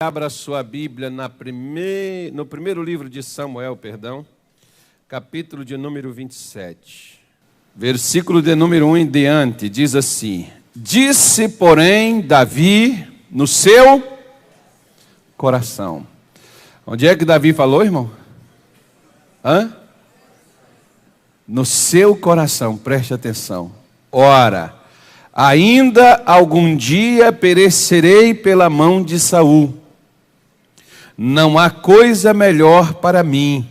Abra sua Bíblia no primeiro livro de Samuel, capítulo de número 27. Versículo de número 1 em diante, diz assim: Disse, porém, Davi no seu coração. Onde é que Davi falou, irmão? No seu coração, preste atenção. Ora, ainda algum dia perecerei pela mão de Saul. Não há coisa melhor para mim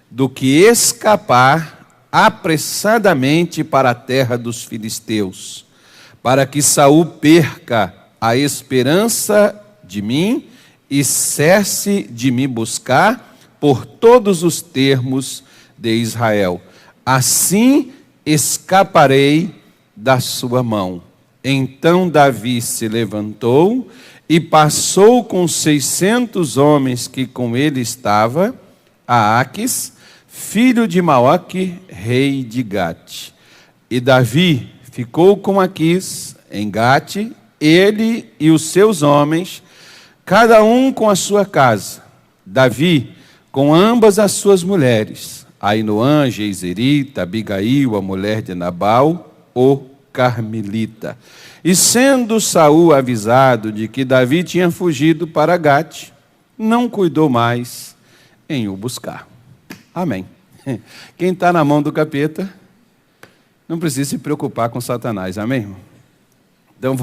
do que escapar apressadamente para a terra dos filisteus, para que Saul perca a esperança de mim e cesse de me buscar por todos os termos de Israel. Assim escaparei da sua mão. Então Davi se levantou e passou com 600 homens que com ele estava a Aquis, filho de Maoque, rei de Gate. E Davi ficou com Aquis em Gate, ele e os seus homens, cada um com a sua casa. Davi com ambas as suas mulheres, Ainoã, Geizerita, Abigail, a mulher de Nabal, o Carmelita. E sendo Saul avisado de que Davi tinha fugido para Gate, não cuidou mais em o buscar. Amém. Quem está na mão do capeta, não precisa se preocupar com Satanás. Amém, irmão? Então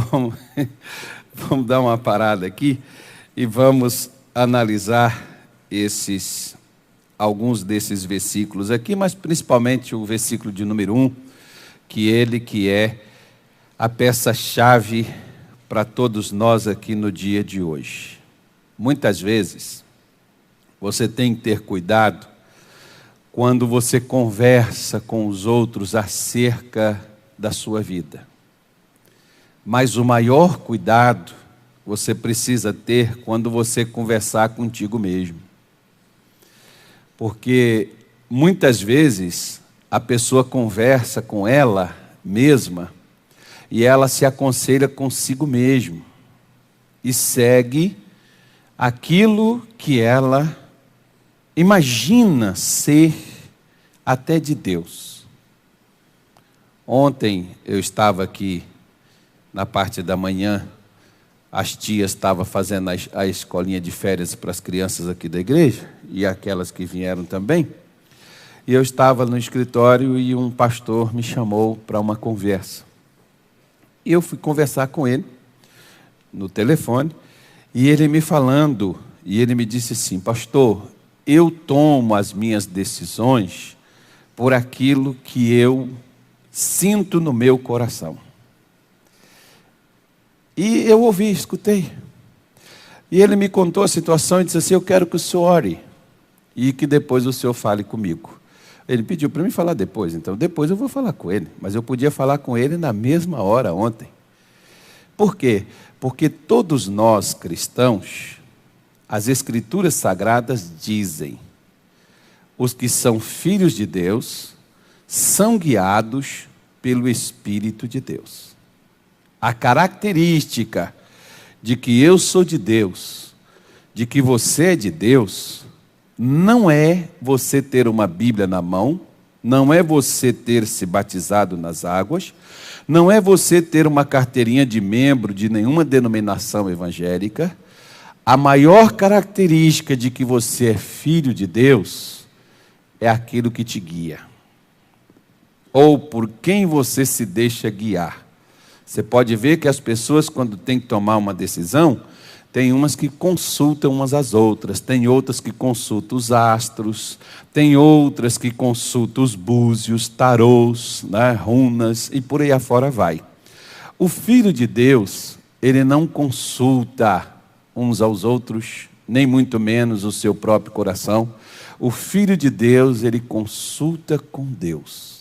vamos dar uma parada aqui e vamos analisar alguns desses versículos aqui, mas principalmente o versículo de número 1, que é a peça-chave para todos nós aqui no dia de hoje. Muitas vezes, você tem que ter cuidado quando você conversa com os outros acerca da sua vida. Mas o maior cuidado você precisa ter quando você conversar contigo mesmo. Porque muitas vezes a pessoa conversa com ela mesma e ela se aconselha consigo mesmo e segue aquilo que ela imagina ser até de Deus. Ontem eu estava aqui na parte da manhã, as tias estavam fazendo a escolinha de férias para as crianças aqui da igreja e aquelas que vieram também. E eu estava no escritório e um pastor me chamou para uma conversa. E eu fui conversar com ele no telefone, e ele me falando, e ele me disse assim: pastor, eu tomo as minhas decisões por aquilo que eu sinto no meu coração. E eu ouvi, escutei. E ele me contou a situação e disse assim: eu quero que o senhor ore, e que depois o senhor fale comigo. Ele pediu para mim falar depois, então depois eu vou falar com ele. Mas eu podia falar com ele na mesma hora ontem. Por quê? Porque todos nós cristãos, as Escrituras Sagradas dizem: os que são filhos de Deus são guiados pelo Espírito de Deus. A característica de que eu sou de Deus, de que você é de Deus, não é você ter uma Bíblia na mão, não é você ter se batizado nas águas, não é você ter uma carteirinha de membro de nenhuma denominação evangélica. A maior característica de que você é filho de Deus é aquilo que te guia, ou por quem você se deixa guiar. Você pode ver que as pessoas, quando têm que tomar uma decisão, tem umas que consultam umas às outras, tem outras que consultam os astros, tem outras que consultam os búzios, tarôs, runas, e por aí afora vai. O Filho de Deus, ele não consulta uns aos outros, nem muito menos o seu próprio coração. O Filho de Deus, ele consulta com Deus.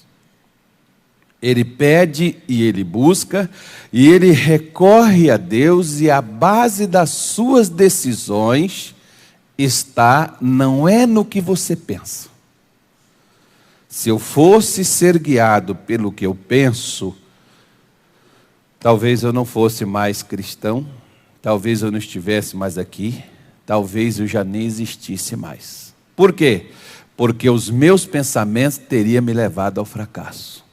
Ele pede e ele busca, e ele recorre a Deus, e a base das suas decisões não é no que você pensa. Se eu fosse ser guiado pelo que eu penso, talvez eu não fosse mais cristão, talvez eu não estivesse mais aqui, talvez eu já nem existisse mais. Por quê? Porque os meus pensamentos teriam me levado ao fracasso.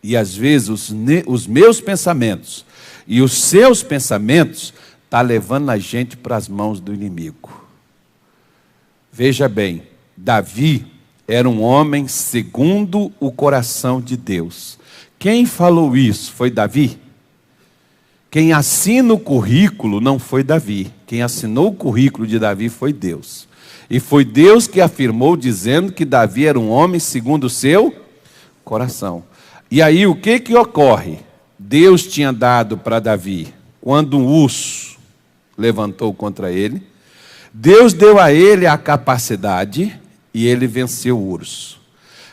E às vezes os meus pensamentos e os seus pensamentos estão levando a gente para as mãos do inimigo. Veja bem, Davi era um homem segundo o coração de Deus. Quem falou isso foi Davi? Quem assina o currículo não foi Davi. Quem assinou o currículo de Davi foi Deus. E foi Deus que afirmou, dizendo que Davi era um homem segundo o seu coração. E aí o que ocorre? Deus tinha dado para Davi, quando um urso levantou contra ele, Deus deu a ele a capacidade e ele venceu o urso.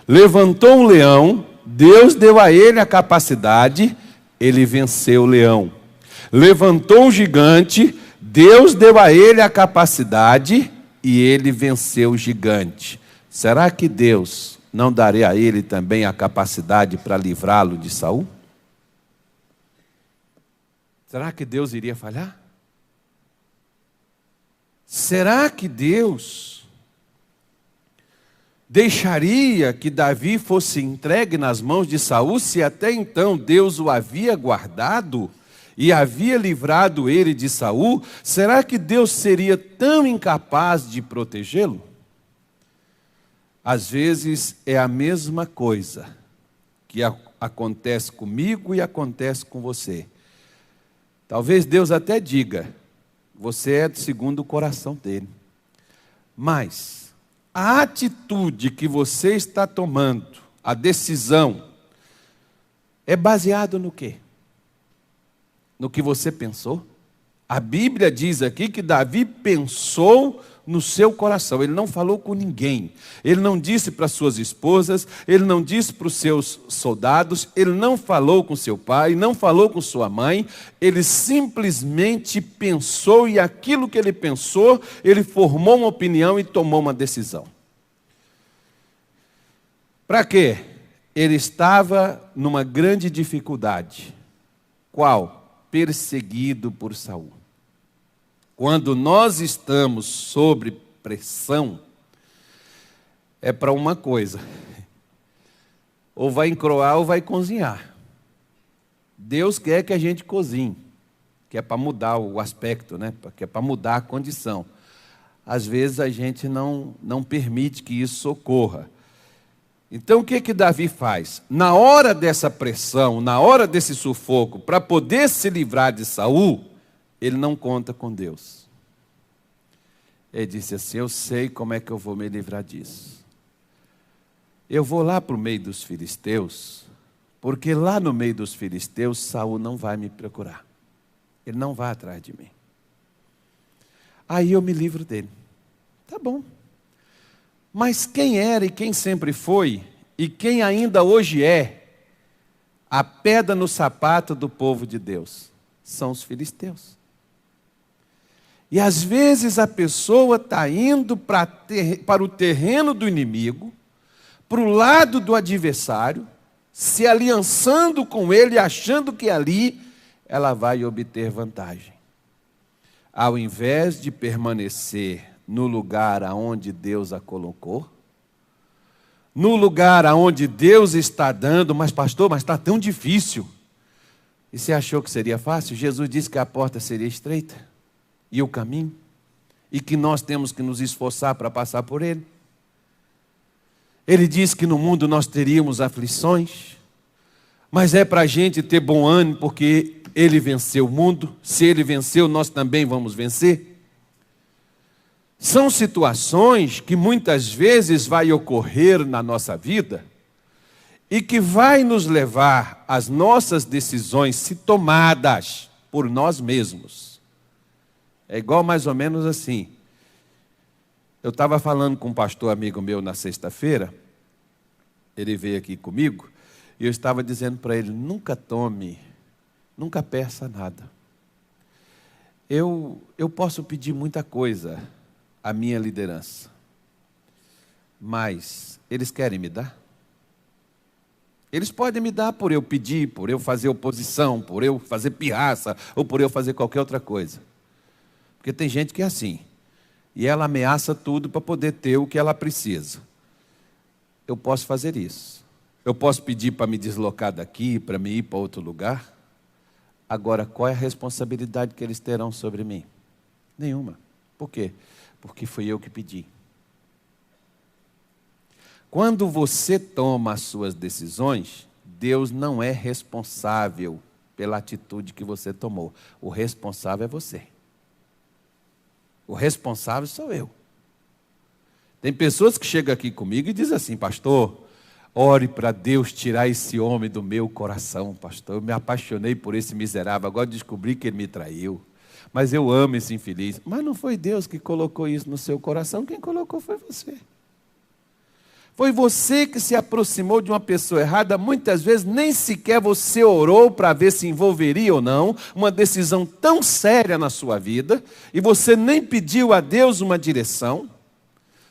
Levantou um leão, Deus deu a ele a capacidade, ele venceu o leão. Levantou um gigante, Deus deu a ele a capacidade e ele venceu o gigante. Será que Deus não daria a ele também a capacidade para livrá-lo de Saul? Será que Deus iria falhar? Será que Deus deixaria que Davi fosse entregue nas mãos de Saul, se até então Deus o havia guardado e havia livrado ele de Saul? Será que Deus seria tão incapaz de protegê-lo? Às vezes é a mesma coisa que acontece comigo e acontece com você. Talvez Deus até diga, você é segundo o coração dele. Mas a atitude que você está tomando, a decisão, é baseado no quê? No que você pensou? A Bíblia diz aqui que Davi pensou no seu coração. Ele não falou com ninguém. Ele não disse para suas esposas, ele não disse para os seus soldados, ele não falou com seu pai, não falou com sua mãe. Ele simplesmente pensou, e aquilo que ele pensou, ele formou uma opinião e tomou uma decisão. Para quê? Ele estava numa grande dificuldade. Qual? Perseguido por Saul. Quando nós estamos sob pressão, é para uma coisa: ou vai encroar ou vai cozinhar. Deus quer que a gente cozinhe, que é para mudar o aspecto, né? Que é para mudar a condição. Às vezes a gente não permite que isso ocorra. Então o que Davi faz? Na hora dessa pressão, na hora desse sufoco, para poder se livrar de Saul, ele não conta com Deus. Ele disse assim: eu sei como é que eu vou me livrar disso. Eu vou lá para o meio dos filisteus, porque lá no meio dos filisteus, Saul não vai me procurar. Ele não vai atrás de mim. Aí eu me livro dele. Tá bom. Mas quem era e quem sempre foi, e quem ainda hoje é, a pedra no sapato do povo de Deus? São os filisteus. E às vezes a pessoa está indo para o terreno do inimigo, para o lado do adversário, se aliançando com ele, achando que ali ela vai obter vantagem. Ao invés de permanecer no lugar aonde Deus a colocou, no lugar aonde Deus está dando, mas pastor, mas está tão difícil. E você achou que seria fácil? Jesus disse que a porta seria estreita, e o caminho, e que nós temos que nos esforçar para passar por ele. Ele disse que no mundo nós teríamos aflições, mas é para a gente ter bom ânimo, porque ele venceu o mundo. Se ele venceu, nós também vamos vencer. São situações que muitas vezes vai ocorrer na nossa vida e que vai nos levar às nossas decisões se tomadas por nós mesmos. É igual mais ou menos assim. Eu estava falando com um pastor amigo meu na sexta-feira, ele veio aqui comigo, e eu estava dizendo para ele: nunca tome, nunca peça nada. Eu posso pedir muita coisa à minha liderança, mas eles querem me dar? Eles podem me dar por eu pedir, por eu fazer oposição, por eu fazer pirraça, ou por eu fazer qualquer outra coisa. Porque tem gente que é assim: e ela ameaça tudo para poder ter o que ela precisa. Eu posso fazer isso. Eu posso pedir para me deslocar daqui, para me ir para outro lugar. Agora, qual é a responsabilidade que eles terão sobre mim? Nenhuma. Por quê? Porque fui eu que pedi. Quando você toma as suas decisões, Deus não é responsável pela atitude que você tomou. O responsável é você. O responsável sou eu. Tem pessoas que chegam aqui comigo e dizem assim: pastor, ore para Deus tirar esse homem do meu coração, pastor. Eu me apaixonei por esse miserável, agora descobri que ele me traiu. Mas eu amo esse infeliz. Mas não foi Deus que colocou isso no seu coração, quem colocou foi você. Foi você que se aproximou de uma pessoa errada, muitas vezes nem sequer você orou para ver se envolveria ou não, uma decisão tão séria na sua vida, e você nem pediu a Deus uma direção,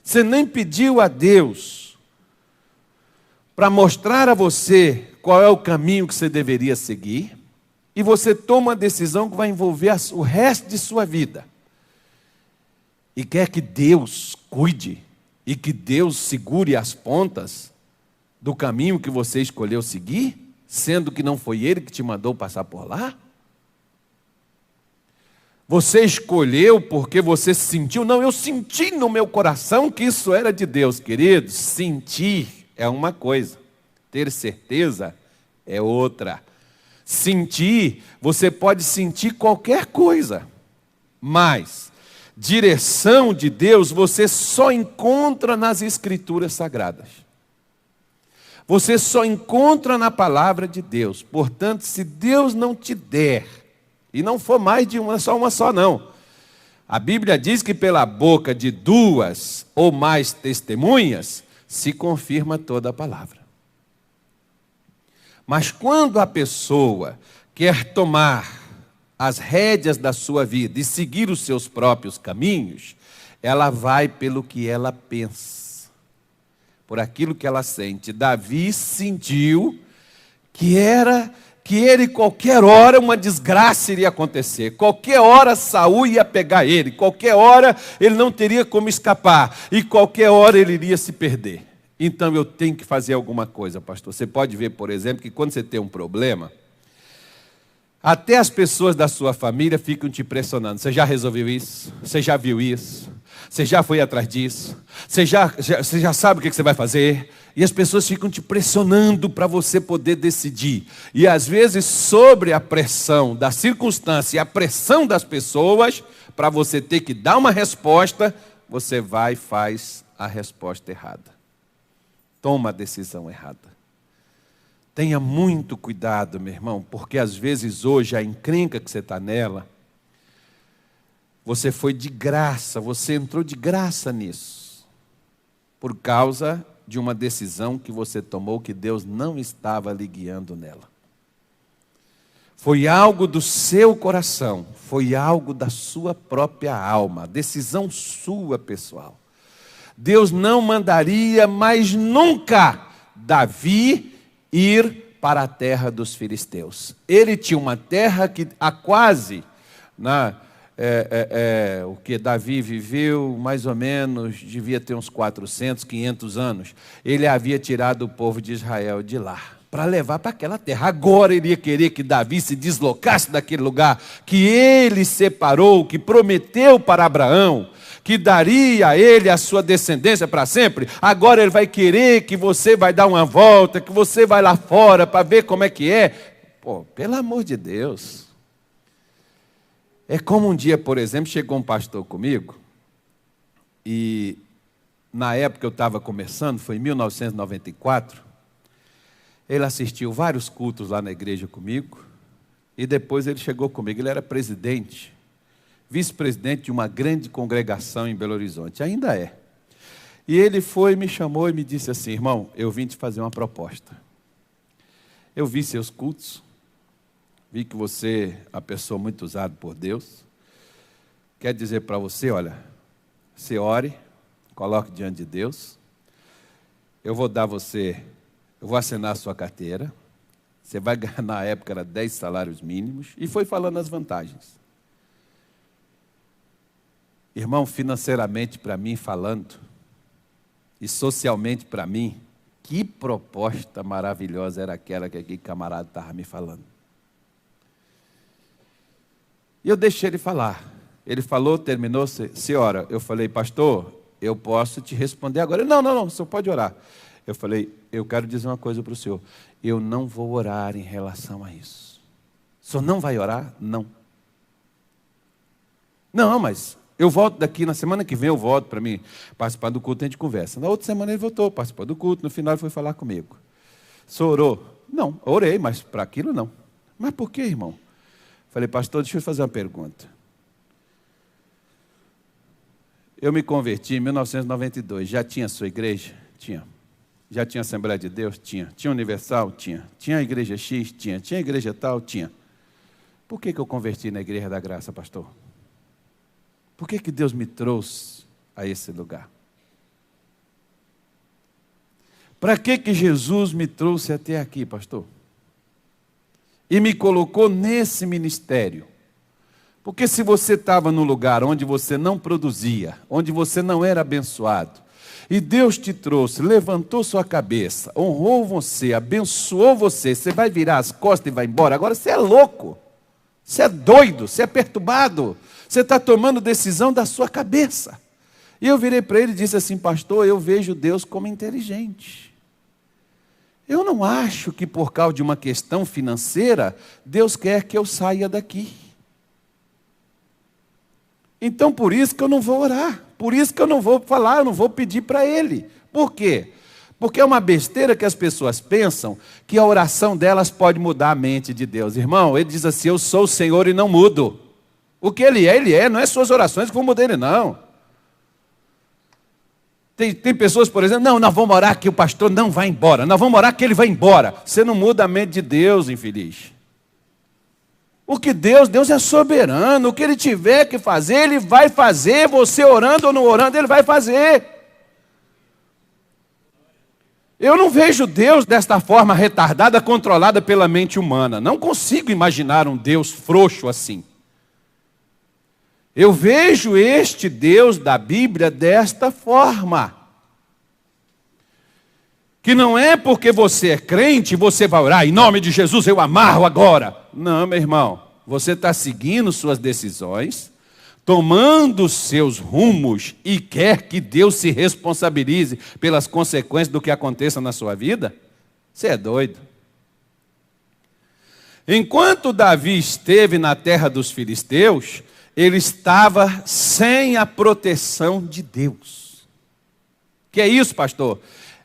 você nem pediu a Deus para mostrar a você qual é o caminho que você deveria seguir, e você toma uma decisão que vai envolver o resto de sua vida. E quer que Deus cuide, e que Deus segure as pontas do caminho que você escolheu seguir, sendo que não foi Ele que te mandou passar por lá? Você escolheu porque você sentiu? Não, eu senti no meu coração que isso era de Deus, queridos. Sentir é uma coisa, ter certeza é outra. Sentir, você pode sentir qualquer coisa, mas direção de Deus você só encontra nas Escrituras Sagradas. Você só encontra na palavra de Deus. Portanto, se Deus não te der, e não for mais de uma só não. A Bíblia diz que pela boca de 2 ou mais testemunhas se confirma toda a palavra. Mas quando a pessoa quer tomar as rédeas da sua vida e seguir os seus próprios caminhos, ela vai pelo que ela pensa, por aquilo que ela sente. Davi sentiu que ele qualquer hora uma desgraça iria acontecer, qualquer hora Saul ia pegar ele, qualquer hora ele não teria como escapar, e qualquer hora ele iria se perder. Então eu tenho que fazer alguma coisa, pastor. Você pode ver, por exemplo, que quando você tem um problema, até as pessoas da sua família ficam te pressionando. Você já resolveu isso? Você já viu isso? Você já foi atrás disso? Você já sabe o que você vai fazer? E as pessoas ficam te pressionando para você poder decidir. E às vezes, sobre a pressão da circunstância e a pressão das pessoas, para você ter que dar uma resposta, você vai e faz a resposta errada. Toma a decisão errada. Tenha muito cuidado, meu irmão, porque às vezes hoje a encrenca que você está nela, você foi de graça, você entrou de graça nisso, por causa de uma decisão que você tomou que Deus não estava lhe guiando nela. Foi algo do seu coração, foi algo da sua própria alma, decisão sua pessoal. Deus não mandaria mais nunca Davi ir para a terra dos filisteus. Ele tinha uma terra que há quase, o que Davi viveu, mais ou menos, devia ter uns 400, 500 anos. Ele havia tirado o povo de Israel de lá, para levar para aquela terra. Agora ele ia querer que Davi se deslocasse daquele lugar, que ele separou, que prometeu para Abraão, que daria a ele a sua descendência para sempre. Agora ele vai querer que você vai dar uma volta, que você vai lá fora para ver como é que é. Pô, pelo amor de Deus. É como um dia, por exemplo, chegou um pastor comigo, e na época eu estava começando, foi em 1994, ele assistiu vários cultos lá na igreja comigo, e depois ele chegou comigo. Ele era presidente, vice-presidente de uma grande congregação em Belo Horizonte, ainda é. E ele me chamou e me disse assim: irmão, eu vim te fazer uma proposta. Eu vi seus cultos, vi que você é uma pessoa muito usada por Deus. Quer dizer para você, olha, você ore, coloque diante de Deus, eu vou assinar a sua carteira, você vai ganhar, na época era 10 salários mínimos, e foi falando as vantagens. Irmão, financeiramente para mim falando, e socialmente para mim, que proposta maravilhosa era aquela que aquele camarada estava me falando. E eu deixei ele falar. Ele falou, terminou, senhora. Eu falei, pastor, eu posso te responder agora. Ele, não, o senhor pode orar. Eu falei, eu quero dizer uma coisa para o senhor. Eu não vou orar em relação a isso. O senhor não vai orar? Não. Não, mas eu volto daqui, na semana que vem eu volto para mim participar do culto e a gente conversa. Na outra semana ele voltou, participou do culto, no final ele foi falar comigo. O senhor orou? Não, orei, mas para aquilo não. Mas por que, irmão? Falei, pastor, deixa eu fazer uma pergunta. Eu me converti em 1992, já tinha sua igreja? Tinha. Já tinha Assembleia de Deus? Tinha. Tinha Universal? Tinha. Tinha a igreja X? Tinha. Tinha a igreja tal? Tinha. Por que eu converti na Igreja da Graça, pastor? Por que Deus me trouxe a esse lugar? Para que Jesus me trouxe até aqui, pastor? E me colocou nesse ministério? Porque se você estava num lugar onde você não produzia, onde você não era abençoado, e Deus te trouxe, levantou sua cabeça, honrou você, abençoou você, você vai virar as costas e vai embora. Agora você é louco, você é doido, você é perturbado, você está tomando decisão da sua cabeça. E eu virei para ele e disse assim, pastor, eu vejo Deus como inteligente. Eu não acho que por causa de uma questão financeira, Deus quer que eu saia daqui. Então, por isso que eu não vou orar. Por isso que eu não vou falar, eu não vou pedir para Ele. Por quê? Porque é uma besteira que as pessoas pensam que a oração delas pode mudar a mente de Deus. Irmão, Ele diz assim, eu sou o Senhor e não mudo. O que Ele é, não é suas orações que vão mudar Ele, não. Tem pessoas, por exemplo, não, nós vamos orar que o pastor não vai embora. Nós vamos orar que ele vai embora. Você não muda a mente de Deus, infeliz. O que Deus é soberano. O que Ele tiver que fazer, Ele vai fazer. Você orando ou não orando, Ele vai fazer. Eu não vejo Deus desta forma retardada, controlada pela mente humana. Não consigo imaginar um Deus frouxo assim. Eu vejo este Deus da Bíblia desta forma. Que não é porque você é crente, você vai orar, em nome de Jesus eu amarro agora. Não, meu irmão, você está seguindo suas decisões, tomando seus rumos e quer que Deus se responsabilize pelas consequências do que aconteça na sua vida? Você é doido. Enquanto Davi esteve na terra dos filisteus, ele estava sem a proteção de Deus. Que é isso, pastor?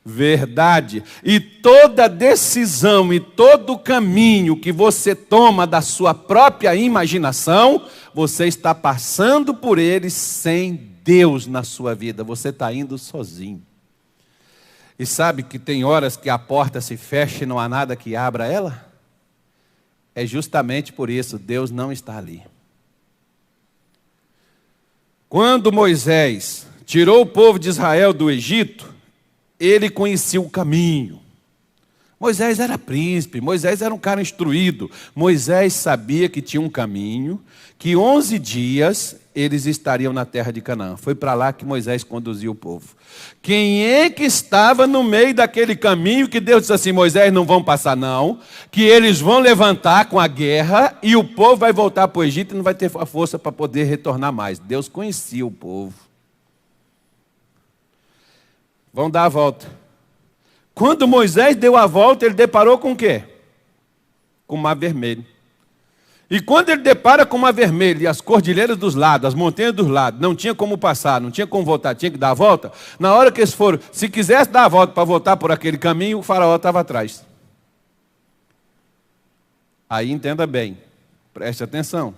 Verdade. E toda decisão e todo caminho que você toma da sua própria imaginação, você está passando por ele sem Deus na sua vida. Você está indo sozinho. E sabe que tem horas que a porta se fecha e não há nada que abra ela? É justamente por isso, Deus não está ali. Quando Moisés tirou o povo de Israel do Egito, ele conhecia o caminho. Moisés era príncipe, Moisés era um cara instruído. Moisés sabia que tinha um caminho, que 11 dias eles estariam na terra de Canaã. Foi para lá que Moisés conduziu o povo. Quem é que estava no meio daquele caminho que Deus disse assim, Moisés, não vão passar não, que eles vão levantar com a guerra e o povo vai voltar para o Egito e não vai ter a força para poder retornar mais. Deus conhecia o povo. Vão dar a volta. Quando Moisés deu a volta, ele deparou com o quê? Com o Mar Vermelho. E quando ele depara com o Mar Vermelho e as cordilheiras dos lados, as montanhas dos lados, não tinha como passar, não tinha como voltar, tinha que dar a volta. Na hora que eles foram, se quisesse dar a volta para voltar por aquele caminho, o faraó estava atrás. Aí entenda bem, preste atenção.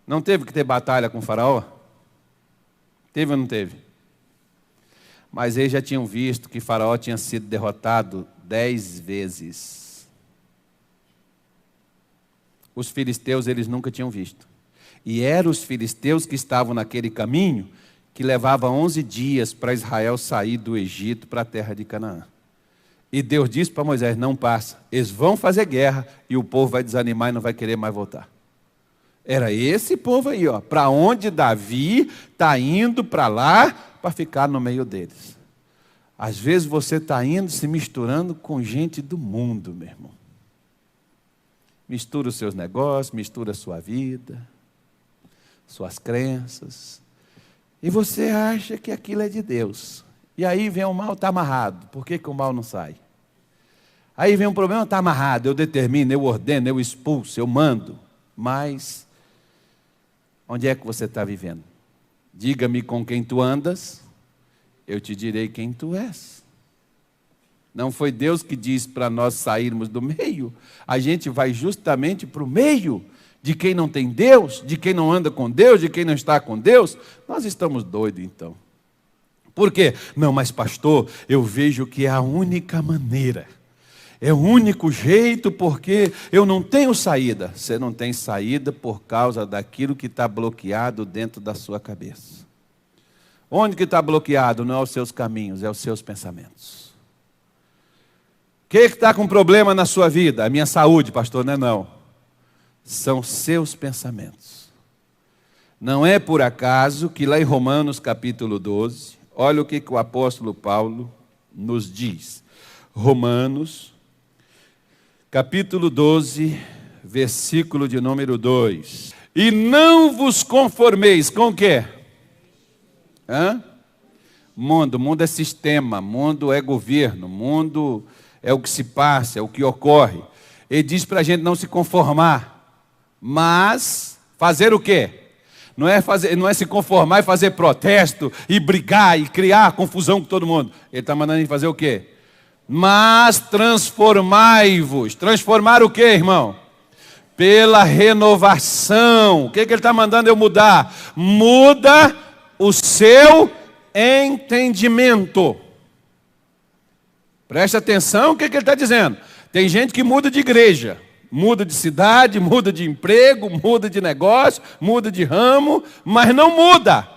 Não teve que ter batalha com o faraó? Teve ou não teve? Mas eles já tinham visto que Faraó tinha sido derrotado 10 vezes. Os filisteus eles nunca tinham visto. E eram os filisteus que estavam naquele caminho que levava 11 dias para Israel sair do Egito para a terra de Canaã. E Deus disse para Moisés, não passa. Eles vão fazer guerra e o povo vai desanimar e não vai querer mais voltar. Era esse povo aí, ó, para onde Davi está indo para lá para ficar no meio deles. Às vezes você está indo se misturando com gente do mundo, meu irmão. Mistura os seus negócios, mistura a sua vida, suas crenças. E você acha que aquilo é de Deus. E aí vem o mal, está amarrado. Por que o mal não sai? Aí vem um problema, está amarrado. Eu determino, eu ordeno, eu expulso, eu mando. Mas onde é que você está vivendo? Diga-me com quem tu andas, eu te direi quem tu és. Não foi Deus que disse para nós sairmos do meio? A gente vai justamente para o meio de quem não tem Deus, de quem não anda com Deus, de quem não está com Deus. Nós estamos doidos então. Por quê? Não, mas pastor, eu vejo que é a única maneira. É o único jeito porque eu não tenho saída. Você não tem saída por causa daquilo que está bloqueado dentro da sua cabeça. Onde que está bloqueado? Não é os seus caminhos, é os seus pensamentos. O que está com problema na sua vida? A minha saúde, pastor, não é não. São seus pensamentos. Não é por acaso que lá em Romanos capítulo 12, olha o que o apóstolo Paulo nos diz. Romanos capítulo 12, versículo de número 2. E não vos conformeis com o quê? Mundo é sistema, mundo é governo, mundo é o que se passa, é o que ocorre. Ele diz para a gente não se conformar, mas fazer o quê? Não é se conformar e fazer protesto, e brigar, e criar confusão com todo mundo. Ele está mandando a gente fazer o quê? Mas transformai-vos. Transformar o quê, irmão? Pela renovação. O que ele está mandando eu mudar? Muda o seu entendimento. Preste atenção, o que ele está dizendo? Tem gente que muda de igreja, muda de cidade, muda de emprego, muda de negócio, muda de ramo, mas não muda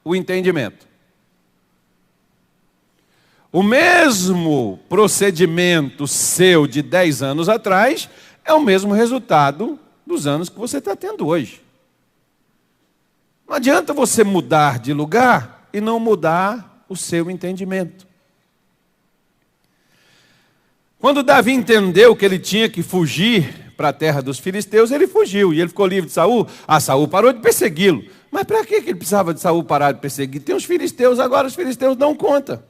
o entendimento. O mesmo procedimento seu de 10 anos atrás é o mesmo resultado dos anos que você está tendo hoje. Não adianta você mudar de lugar e não mudar o seu entendimento. Quando Davi entendeu que ele tinha que fugir para a terra dos filisteus, ele fugiu e ele ficou livre de Saul. Saul parou de persegui-lo. Mas para que ele precisava de Saul parar de perseguir? Tem os filisteus, agora os filisteus dão conta.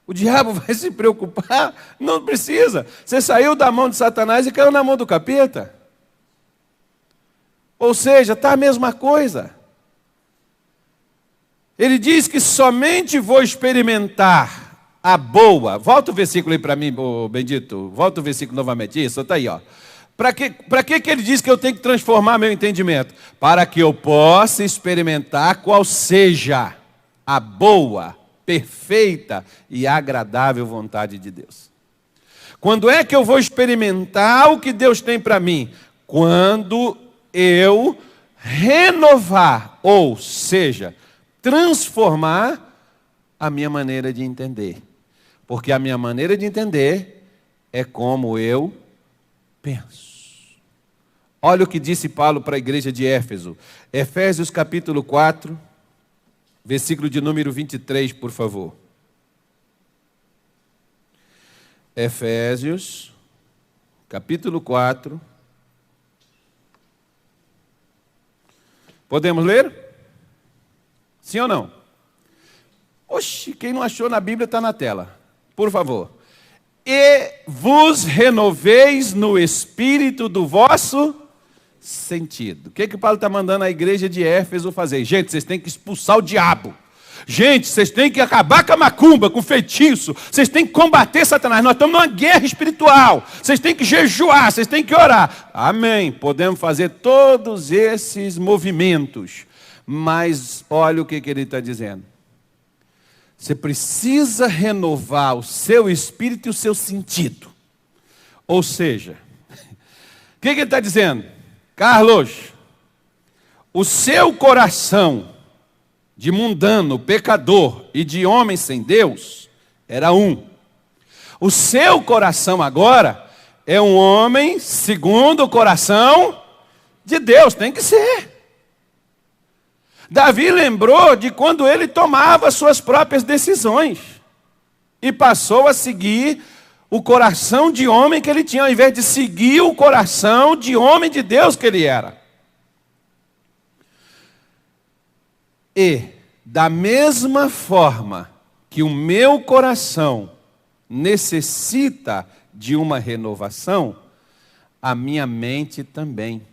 O diabo vai se preocupar? Não precisa. Você saiu da mão de Satanás e caiu na mão do capeta. Ou seja, está a mesma coisa. Ele diz que somente vou experimentar a boa. Volta o versículo aí para mim, bendito. Volta o versículo novamente. Isso, está aí, ó. Para que ele diz que eu tenho que transformar meu entendimento? Para que eu possa experimentar qual seja a boa, perfeita e agradável vontade de Deus. Quando é que eu vou experimentar o que Deus tem para mim? Quando eu renovar, ou seja, transformar a minha maneira de entender. Porque a minha maneira de entender é como eu penso. Olha o que disse Paulo para a igreja de Éfeso. Efésios capítulo 4, versículo de número 23, por favor. Efésios, capítulo 4. Podemos ler? Sim ou não? Oxe, quem não achou na Bíblia está na tela. Por favor. E vos renoveis no espírito do vosso sentido. O que Paulo está mandando a igreja de Éfeso fazer? Gente, vocês têm que expulsar o diabo. Gente, vocês têm que acabar com a macumba, com o feitiço. Vocês têm que combater Satanás. Nós estamos numa guerra espiritual. Vocês têm que jejuar, vocês têm que orar. Amém. Podemos fazer todos esses movimentos. Mas olha o que ele está dizendo. Você precisa renovar o seu espírito e o seu sentido. Ou seja, o que ele está dizendo? Carlos, o seu coração de mundano, pecador e de homem sem Deus era um. O seu coração agora é um homem segundo o coração de Deus, tem que ser. Davi lembrou de quando ele tomava suas próprias decisões e passou a seguir o coração de homem que ele tinha, ao invés de seguir o coração de homem de Deus que ele era. E, da mesma forma que o meu coração necessita de uma renovação, a minha mente também.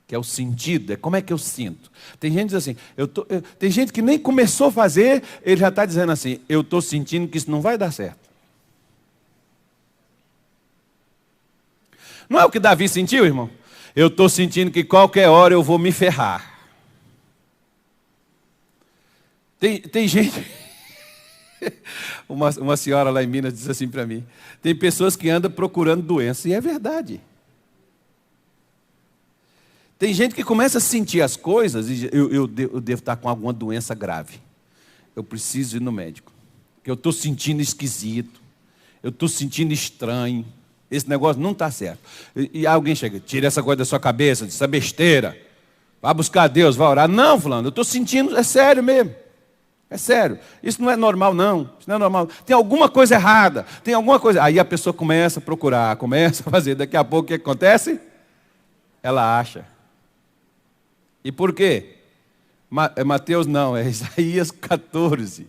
Que é o sentido, é como é que eu sinto. Tem gente que diz assim, tem gente que nem começou a fazer, ele já está dizendo assim, eu estou sentindo que isso não vai dar certo. Não é o que Davi sentiu, irmão? Eu estou sentindo que qualquer hora eu vou me ferrar. Tem gente... Uma senhora lá em Minas disse assim para mim, tem pessoas que andam procurando doença, e é verdade. Tem gente que começa a sentir as coisas e eu devo estar com alguma doença grave. Eu preciso ir no médico. Porque eu estou sentindo esquisito. Eu estou sentindo estranho. Esse negócio não está certo. E alguém chega, tira essa coisa da sua cabeça, essa besteira. Vá buscar Deus, vá orar. Não, fulano, eu estou sentindo, é sério mesmo. É sério. Isso não é normal, não. Isso não é normal. Tem alguma coisa errada. Tem alguma coisa. Aí a pessoa começa a procurar, começa a fazer. Daqui a pouco o que acontece? Ela acha. E por quê? Mateus não, é Isaías 14.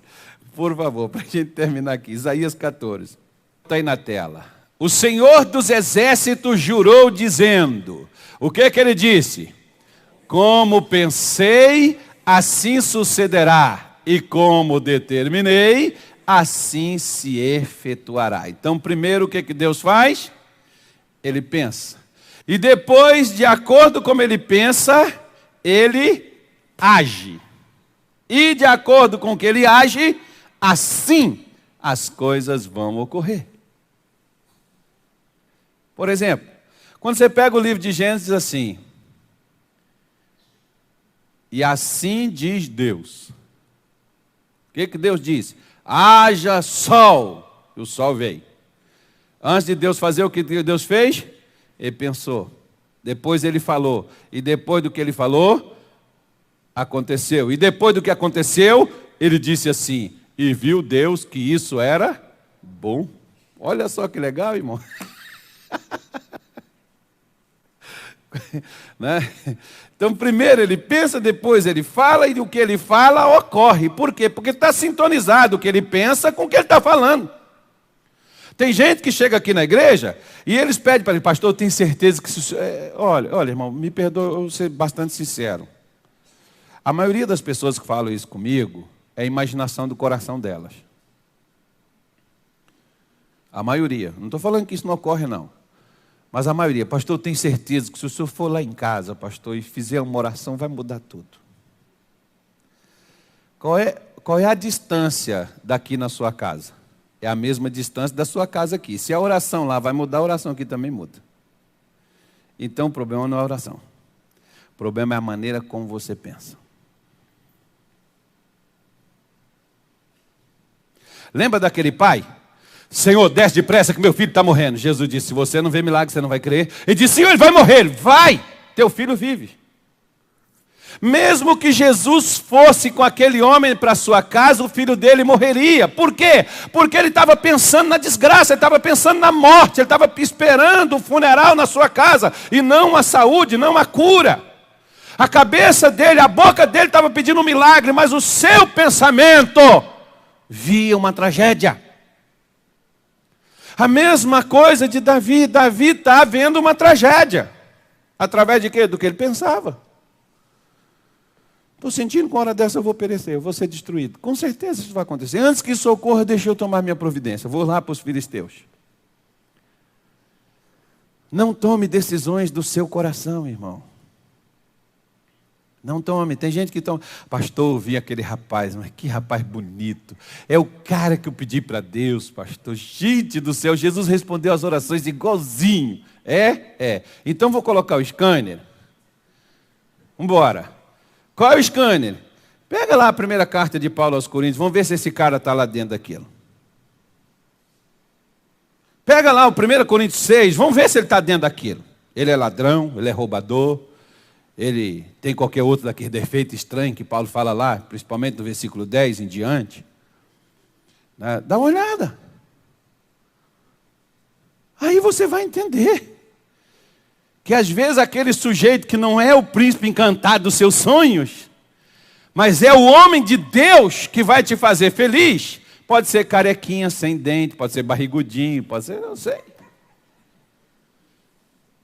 Por favor, para a gente terminar aqui. Isaías 14. Está aí na tela. O Senhor dos Exércitos jurou dizendo. O que ele disse? Como pensei, assim sucederá. E como determinei, assim se efetuará. Então, primeiro o que Deus faz? Ele pensa. E depois, de acordo com como ele pensa, ele age. E de acordo com o que ele age, assim as coisas vão ocorrer. Por exemplo, quando você pega o livro de Gênesis assim, e assim diz Deus. O que Deus disse? Haja sol. E o sol veio. Antes de Deus fazer o que Deus fez, ele pensou. Depois ele falou. E depois do que ele falou, aconteceu. E depois do que aconteceu, ele disse assim, e viu Deus que isso era bom. Olha só que legal, irmão. Né? Então, primeiro ele pensa, depois ele fala, e o que ele fala ocorre. Por quê? Porque está sintonizado o que ele pensa com o que ele está falando. Tem gente que chega aqui na igreja e eles pedem para ele, pastor, eu tenho certeza que... Olha, irmão, me perdoa, eu vou ser bastante sincero. A maioria das pessoas que falam isso comigo é a imaginação do coração delas. A maioria. Não estou falando que isso não ocorre, não. Mas a maioria, pastor, eu tenho certeza que se o senhor for lá em casa, pastor, e fizer uma oração, vai mudar tudo. Qual é a distância daqui na sua casa? É a mesma distância da sua casa aqui. Se a oração lá vai mudar, a oração aqui também muda. Então o problema não é a oração. O problema é a maneira como você pensa. Lembra daquele pai? Senhor, desce depressa que meu filho está morrendo. Jesus disse, se você não vê milagre, você não vai crer. Ele disse, Senhor, ele vai morrer. Vai, teu filho vive. Mesmo que Jesus fosse com aquele homem para sua casa, o filho dele morreria. Por quê? Porque ele estava pensando na desgraça, ele estava pensando na morte, ele estava esperando o funeral na sua casa, e não a saúde, não a cura. A cabeça dele, a boca dele estava pedindo um milagre, mas o seu pensamento via uma tragédia. A mesma coisa de Davi. Davi está vendo uma tragédia. Através de quê? Do que ele pensava. Estou sentindo que uma hora dessa eu vou perecer, eu vou ser destruído. Com certeza isso vai acontecer. Antes que isso ocorra, deixa eu tomar minha providência. Vou lá para os filisteus. Não tome decisões do seu coração, irmão. Não tome. Tem gente que toma. Pastor, eu vi aquele rapaz, mas que rapaz bonito. É o cara que eu pedi para Deus, pastor. Gente do céu, Jesus respondeu as orações igualzinho. É. Então vou colocar o scanner. Vamos embora. Qual é o scanner? Pega lá a primeira carta de Paulo aos Coríntios. Vamos ver se esse cara está lá dentro daquilo. Pega lá o 1 Coríntios 6. Vamos ver se ele está dentro daquilo. Ele é ladrão, ele é roubador, ele tem qualquer outro daquele defeito estranho que Paulo fala lá, principalmente do versículo 10 em diante. Dá uma olhada. Aí você vai entender que às vezes aquele sujeito que não é o príncipe encantado dos seus sonhos, mas é o homem de Deus que vai te fazer feliz, pode ser carequinha, sem dente, pode ser barrigudinho, pode ser, não sei.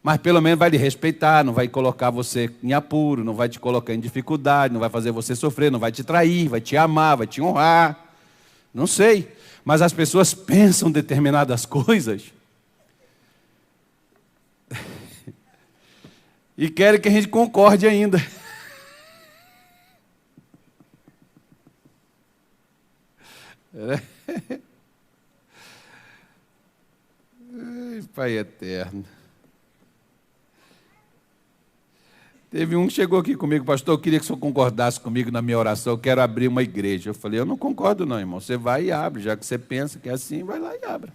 Mas pelo menos vai lhe respeitar, não vai colocar você em apuro, não vai te colocar em dificuldade, não vai fazer você sofrer, não vai te trair, vai te amar, vai te honrar. Não sei, mas as pessoas pensam determinadas coisas e querem que a gente concorde ainda. Ai, Pai eterno. Teve um que chegou aqui comigo, pastor, eu queria que o senhor concordasse comigo na minha oração, eu quero abrir uma igreja. Eu falei, eu não concordo não, irmão, você vai e abre, já que você pensa que é assim, vai lá e abre.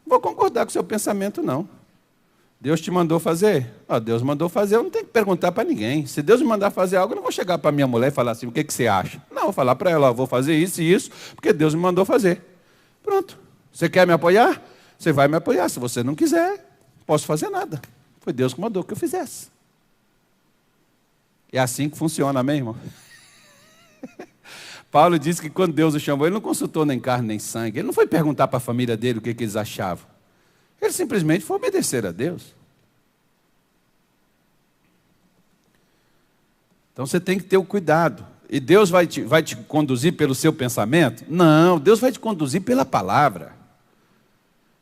Não vou concordar com o seu pensamento, não. Deus te mandou fazer? Deus mandou fazer, eu não tenho que perguntar para ninguém. Se Deus me mandar fazer algo, eu não vou chegar para minha mulher e falar assim, o que você acha? Não, vou falar para ela, vou fazer isso e isso, porque Deus me mandou fazer. Pronto. Você quer me apoiar? Você vai me apoiar. Se você não quiser, não posso fazer nada. Foi Deus que mandou que eu fizesse. É assim que funciona, amém, irmão? Paulo disse que quando Deus o chamou, ele não consultou nem carne nem sangue. Ele não foi perguntar para a família dele o que eles achavam. Ele simplesmente foi obedecer a Deus. Então você tem que ter o cuidado. E Deus vai te conduzir pelo seu pensamento? Não, Deus vai te conduzir pela palavra.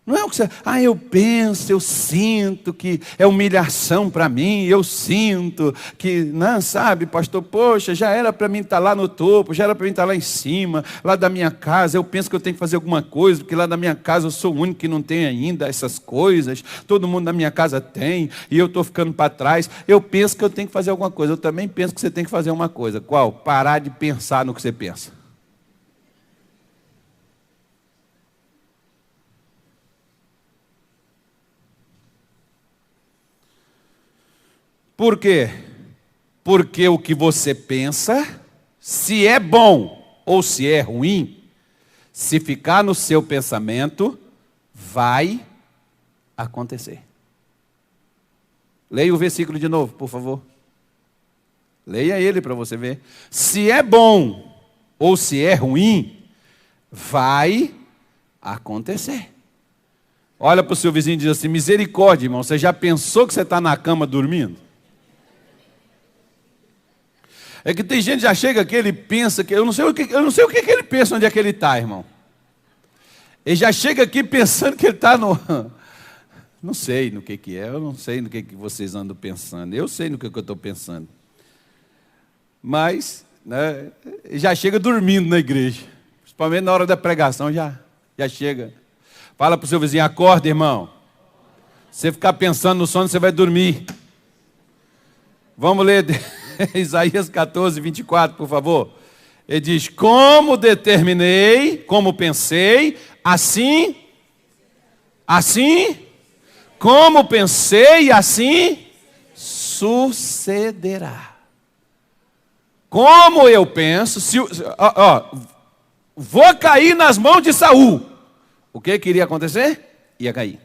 Não é o que você... eu penso, eu sinto que é humilhação para mim, eu sinto que, não, sabe, pastor, poxa, já era para mim estar lá no topo, já era para mim estar lá em cima, lá da minha casa, eu penso que eu tenho que fazer alguma coisa, porque lá da minha casa eu sou o único que não tem ainda essas coisas, todo mundo na minha casa tem, e eu estou ficando para trás, eu penso que eu tenho que fazer alguma coisa, eu também penso que você tem que fazer uma coisa. Qual? Parar de pensar no que você pensa. Por quê? Porque o que você pensa, se é bom ou se é ruim, se ficar no seu pensamento, vai acontecer. Leia o versículo de novo, por favor. Leia ele para você ver. Se é bom ou se é ruim, vai acontecer. Olha para o seu vizinho e diz assim, misericórdia, irmão, você já pensou que você está na cama dormindo? É que tem gente que já chega aqui, ele pensa que... Eu não sei o que ele pensa, onde é que ele está, irmão. Ele já chega aqui pensando que ele está no... Não sei no que é, eu não sei no que vocês andam pensando. Eu sei no que eu estou pensando. Mas, né, já chega dormindo na igreja. Principalmente na hora da pregação, já chega. Fala para o seu vizinho, acorda, irmão. Se você ficar pensando no sono, você vai dormir. Vamos ler... Isaías 14, 24, por favor. Ele diz, como determinei, como pensei, assim, como pensei, assim sucederá. Como eu penso, vou cair nas mãos de Saul. O que iria acontecer? Ia cair.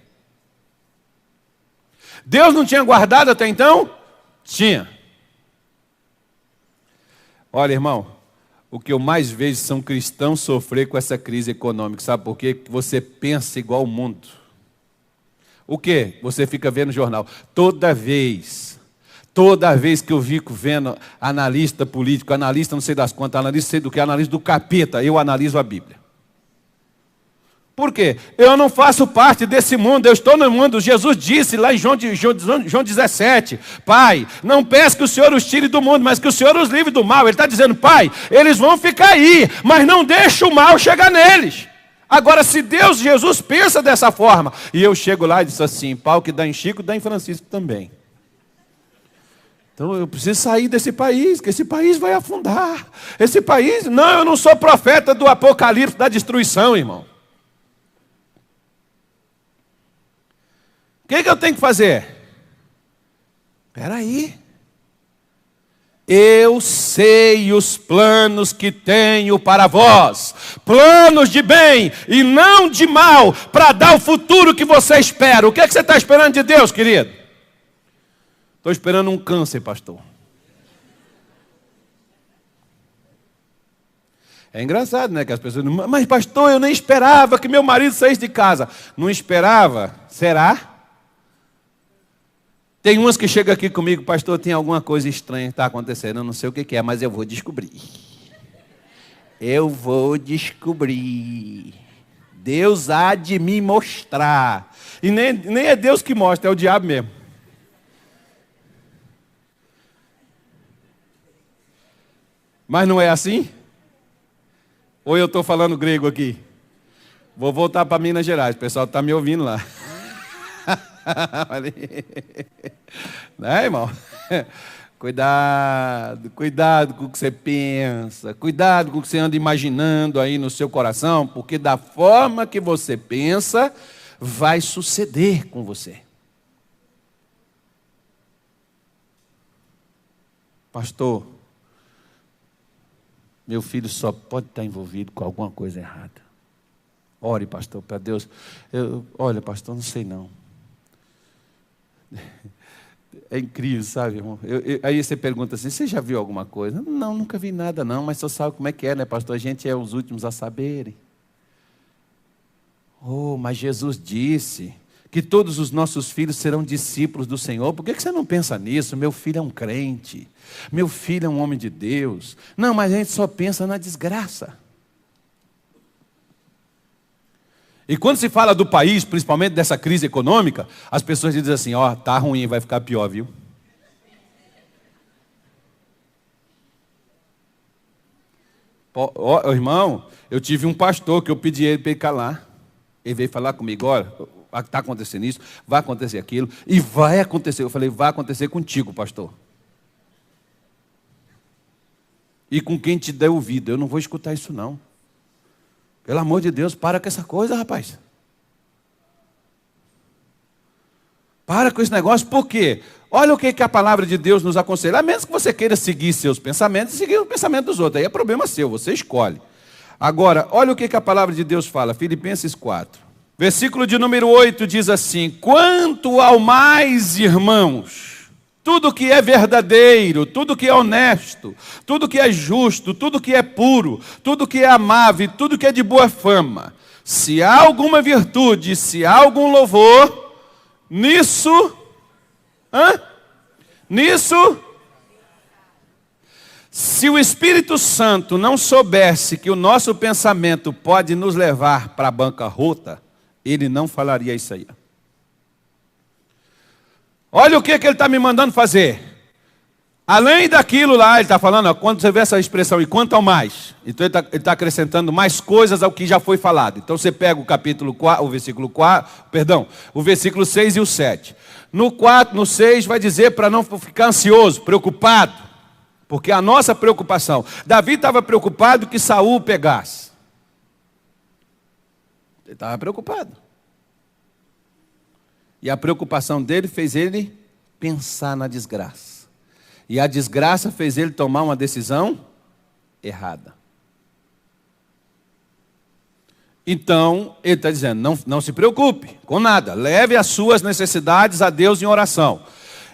Deus não tinha guardado até então? Tinha. Olha, irmão, o que eu mais vejo são cristãos sofrer com essa crise econômica. Sabe por quê? Você pensa igual o mundo. O quê? Você fica vendo jornal. Toda vez que eu fico vendo analista político, analista não sei das quantas, analista sei do que, analista do capeta, eu analiso a Bíblia. Por quê? Eu não faço parte desse mundo, eu estou no mundo. Jesus disse lá em João 17, Pai, não peço que o Senhor os tire do mundo, mas que o Senhor os livre do mal. Ele está dizendo, Pai, eles vão ficar aí, mas não deixe o mal chegar neles. Agora, se Deus, Jesus pensa dessa forma, e eu chego lá e digo assim, pau que dá em Chico, dá em Francisco também. Então eu preciso sair desse país, que esse país vai afundar. Esse país, não, eu não sou profeta do apocalipse da destruição, irmão. O que eu tenho que fazer? Espera aí. Eu sei os planos que tenho para vós, planos de bem e não de mal, para dar o futuro que você espera. O que é que você está esperando de Deus, querido? Estou esperando um câncer, pastor. É engraçado, né, que as pessoas dizem, mas pastor, eu nem esperava que meu marido saísse de casa. Não esperava? Será? Tem umas que chegam aqui comigo, pastor, tem alguma coisa estranha que está acontecendo, eu não sei o que é, mas eu vou descobrir. Eu vou descobrir. Deus há de me mostrar. E nem é Deus que mostra, é o diabo mesmo. Mas não é assim? Ou eu estou falando grego aqui? Vou voltar para Minas Gerais, o pessoal está me ouvindo lá. Né, irmão? Cuidado com o que você pensa, cuidado com o que você anda imaginando aí no seu coração, porque da forma que você pensa, vai suceder com você. Pastor, meu filho só pode estar envolvido com alguma coisa errada. Ore, pastor, para Deus. Olha, pastor, não sei não. É incrível, sabe, irmão? Aí você pergunta assim, você já viu alguma coisa? Não, nunca vi nada não, mas só sabe como é que é, né, pastor? A gente é os últimos a saberem. Oh, mas Jesus disse que todos os nossos filhos serão discípulos do Senhor. Por que você não pensa nisso? Meu filho é um crente, meu filho é um homem de Deus. Não, mas a gente só pensa na desgraça. E quando se fala do país, principalmente dessa crise econômica, as pessoas dizem assim, ó, tá ruim, vai ficar pior, viu? Ó, irmão, eu tive um pastor que eu pedi ele para ele calar. Ele veio falar comigo, olha, está acontecendo isso, vai acontecer aquilo, e vai acontecer. Eu falei, vai acontecer contigo, pastor. E com quem te der ouvido, eu não vou escutar isso não. Pelo amor de Deus, para com essa coisa, rapaz. Para com esse negócio, por quê? Olha o que a palavra de Deus nos aconselha. A menos que você queira seguir seus pensamentos e seguir o pensamento dos outros. Aí é problema seu, você escolhe. Agora, olha o que a palavra de Deus fala. Filipenses 4. Versículo de número 8 diz assim, quanto ao mais, irmãos, tudo que é verdadeiro, tudo que é honesto, tudo que é justo, tudo que é puro, tudo que é amável, tudo que é de boa fama, se há alguma virtude, se há algum louvor, nisso, se o Espírito Santo não soubesse que o nosso pensamento pode nos levar para a bancarrota, ele não falaria isso aí. Olha o que ele está me mandando fazer. Além daquilo lá, ele está falando, ó, quando você vê essa expressão, e quanto ao mais, então ele está acrescentando mais coisas ao que já foi falado. Então você pega o capítulo 4, o versículo 6 e o 7. No 6 vai dizer para não ficar ansioso, preocupado, porque a nossa preocupação, Davi estava preocupado que Saul pegasse. Ele estava preocupado. E a preocupação dele fez ele pensar na desgraça. E a desgraça fez ele tomar uma decisão errada. Então, ele está dizendo, não se preocupe com nada. Leve as suas necessidades a Deus em oração.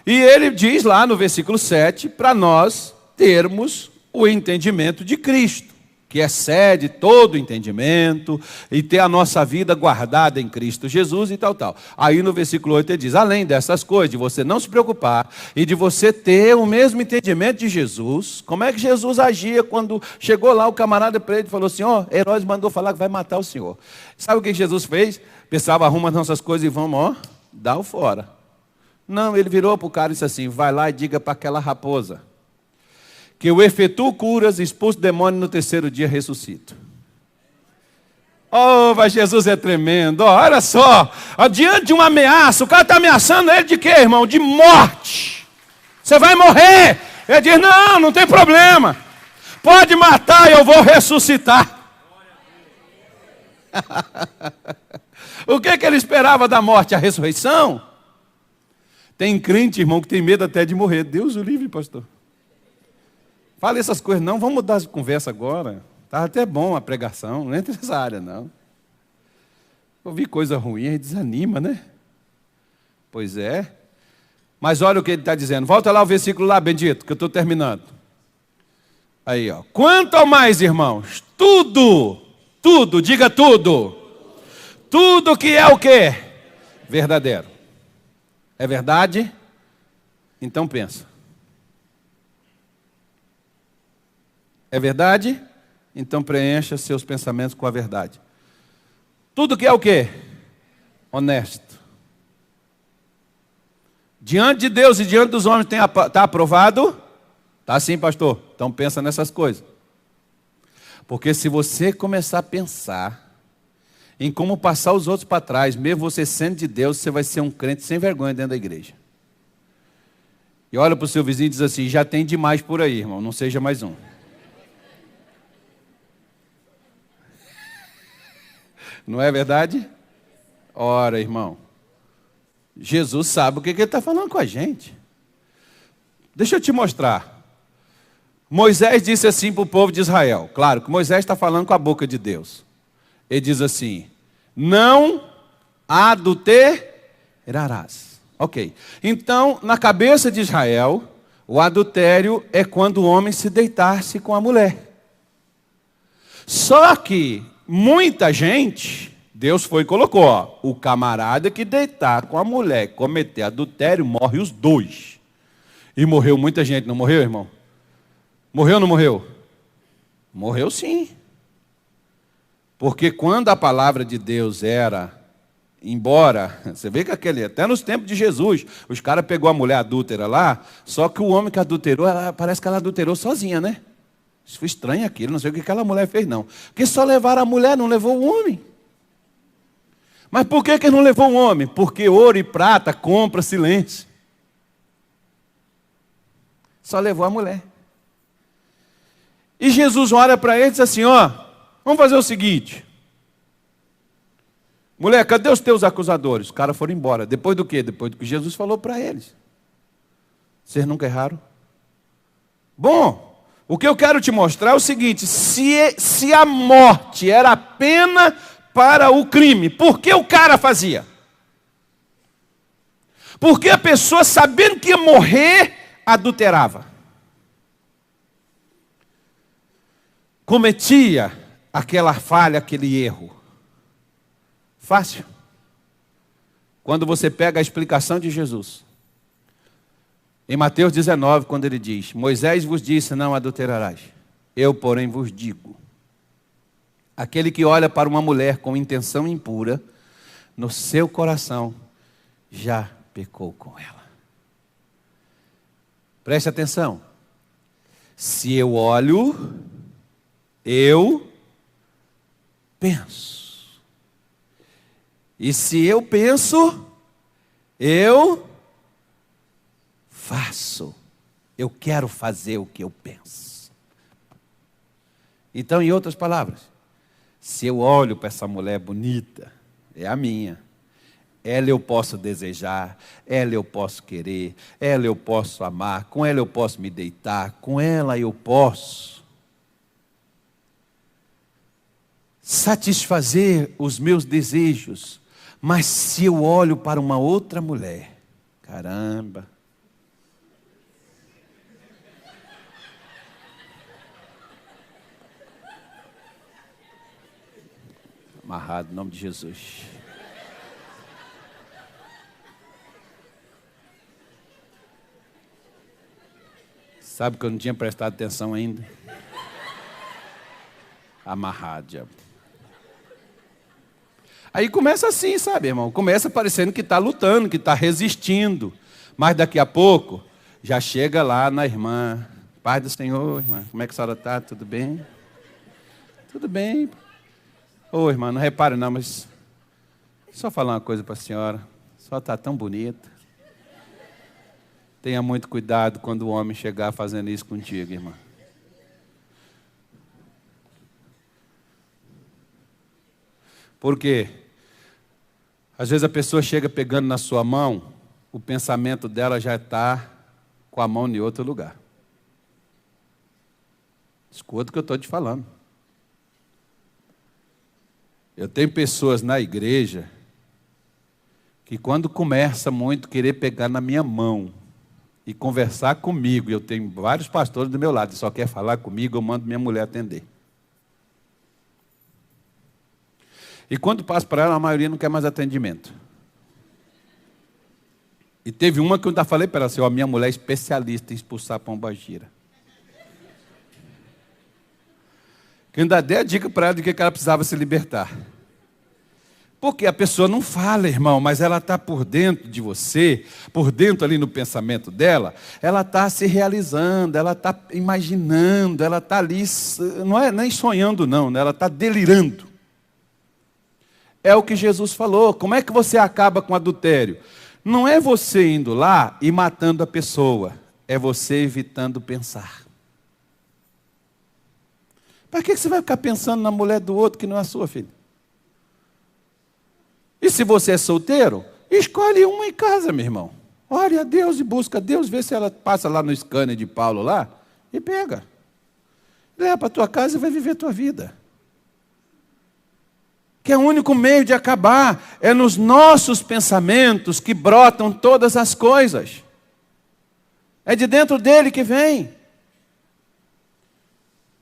E ele diz lá no versículo 7, para nós termos o entendimento de Cristo, que excede todo o entendimento, e ter a nossa vida guardada em Cristo Jesus e tal. Aí no versículo 8 ele diz, além dessas coisas, de você não se preocupar, e de você ter o mesmo entendimento de Jesus, como é que Jesus agia quando chegou lá o camarada para ele e falou assim, ó, Herodes mandou falar que vai matar o Senhor. Sabe o que Jesus fez? Pensava, arruma as nossas coisas e vamos, ó, dá o fora. Não, ele virou para o cara e disse assim, vai lá e diga para aquela raposa, que eu efetuo curas, expulso demônio, no terceiro dia ressuscito. Oh, mas Jesus é tremendo. Oh, olha só, diante de uma ameaça, o cara está ameaçando ele de quê, irmão? De morte. Você vai morrer. Ele diz, não tem problema. Pode matar, eu vou ressuscitar. O que ele esperava da morte? A ressurreição? Tem crente, irmão, que tem medo até de morrer. Deus o livre, pastor. Fala essas coisas, não. Vamos mudar de conversa agora. Está até bom a pregação, não entra nessa área, não. Ouvir coisa ruim, aí desanima, né? Pois é. Mas olha o que ele está dizendo. Volta lá o versículo lá, bendito, que eu estou terminando. Aí, ó. Quanto ao mais, irmãos, tudo, diga tudo. Tudo que é o quê? Verdadeiro. É verdade? Então pensa. É verdade? Então preencha seus pensamentos com a verdade. Tudo que é o quê? Honesto. Diante de Deus e diante dos homens está aprovado? Está sim, pastor. Então pensa nessas coisas. Porque se você começar a pensar em como passar os outros para trás, mesmo você sendo de Deus, você vai ser um crente sem vergonha dentro da igreja. E olha para o seu vizinho e diz assim, já tem demais por aí, irmão, não seja mais um. Não é verdade? Ora, irmão, Jesus sabe o que ele está falando com a gente. Deixa eu te mostrar. Moisés disse assim para o povo de Israel. Claro que Moisés está falando com a boca de Deus. Ele diz assim, não adulterarás. Ok. Então, na cabeça de Israel, o adultério é quando o homem se deitasse com a mulher. Só que muita gente, Deus foi e colocou, ó, o camarada que deitar com a mulher, cometer adultério, morre os dois. E morreu muita gente, não morreu, irmão? Morreu ou não morreu? Morreu sim. Porque quando a palavra de Deus era, embora, você vê que até nos tempos de Jesus, os caras pegou a mulher adúltera lá, só que o homem que adulterou, parece que ela adulterou sozinha, né? Isso foi estranho aquilo, não sei o que aquela mulher fez não. Porque só levaram a mulher, não levou o homem. Mas por que não levou o homem? Porque ouro e prata compra silêncio. Só levou a mulher. E Jesus olha para ele e diz assim, ó, vamos fazer o seguinte. Mulher, cadê os teus acusadores? Os caras foram embora. Depois do quê? Depois do que Jesus falou para eles. Vocês nunca erraram? Bom, o que eu quero te mostrar é o seguinte, se a morte era a pena para o crime, por que o cara fazia? Porque a pessoa, sabendo que ia morrer, adulterava. Cometia aquela falha, aquele erro. Fácil. Quando você pega a explicação de Jesus. Em Mateus 19, quando ele diz, Moisés vos disse, não adulterarás. Eu, porém, vos digo. Aquele que olha para uma mulher com intenção impura, no seu coração, já pecou com ela. Preste atenção. Se eu olho, eu penso. E se eu penso, eu faço. Eu quero fazer o que eu penso. Então, em outras palavras, se eu olho para essa mulher bonita, é a minha. Ela eu posso desejar, ela eu posso querer, ela eu posso amar, com ela eu posso me deitar, com ela eu posso satisfazer os meus desejos. Mas se eu olho para uma outra mulher, caramba, amarrado em nome de Jesus. Sabe que eu não tinha prestado atenção ainda? Amarrado, diabo. Aí começa assim, sabe, irmão? Começa parecendo que está lutando, que está resistindo. Mas daqui a pouco, já chega lá na irmã. Paz do Senhor, irmã. Como é que a senhora está? Tudo bem? Tudo bem. Ô, irmã, não repare não, mas só falar uma coisa para a senhora. A senhora está tão bonita. Tenha muito cuidado quando o homem chegar fazendo isso contigo, irmã. Por quê? Às vezes a pessoa chega pegando na sua mão o pensamento dela já está com a mão em outro lugar. Escuta o que eu estou te falando. Eu tenho pessoas na igreja que quando começa muito querer pegar na minha mão e conversar comigo, eu tenho vários pastores do meu lado, só quer falar comigo, eu mando minha mulher atender. E quando passo para ela, a maioria não quer mais atendimento. E teve uma que eu ainda falei para ela assim, ó, minha mulher é especialista em expulsar pombagira. Que eu ainda dei a dica para ela de que ela precisava se libertar. Porque a pessoa não fala, irmão, mas ela está por dentro de você, por dentro ali no pensamento dela, ela está se realizando, ela está imaginando, ela está ali, não é nem sonhando não, né? Ela está delirando. É o que Jesus falou. Como é que você acaba com adultério? Não é você indo lá e matando a pessoa, é você evitando pensar. Para que você vai ficar pensando na mulher do outro que não é a sua, filha? E se você é solteiro, escolhe uma em casa, meu irmão. Ore a Deus e busca a Deus, vê se ela passa lá no scanner de Paulo lá e pega. Leva para a tua casa e vai viver a tua vida. Que é o único meio de acabar, é nos nossos pensamentos que brotam todas as coisas. É de dentro dele que vem.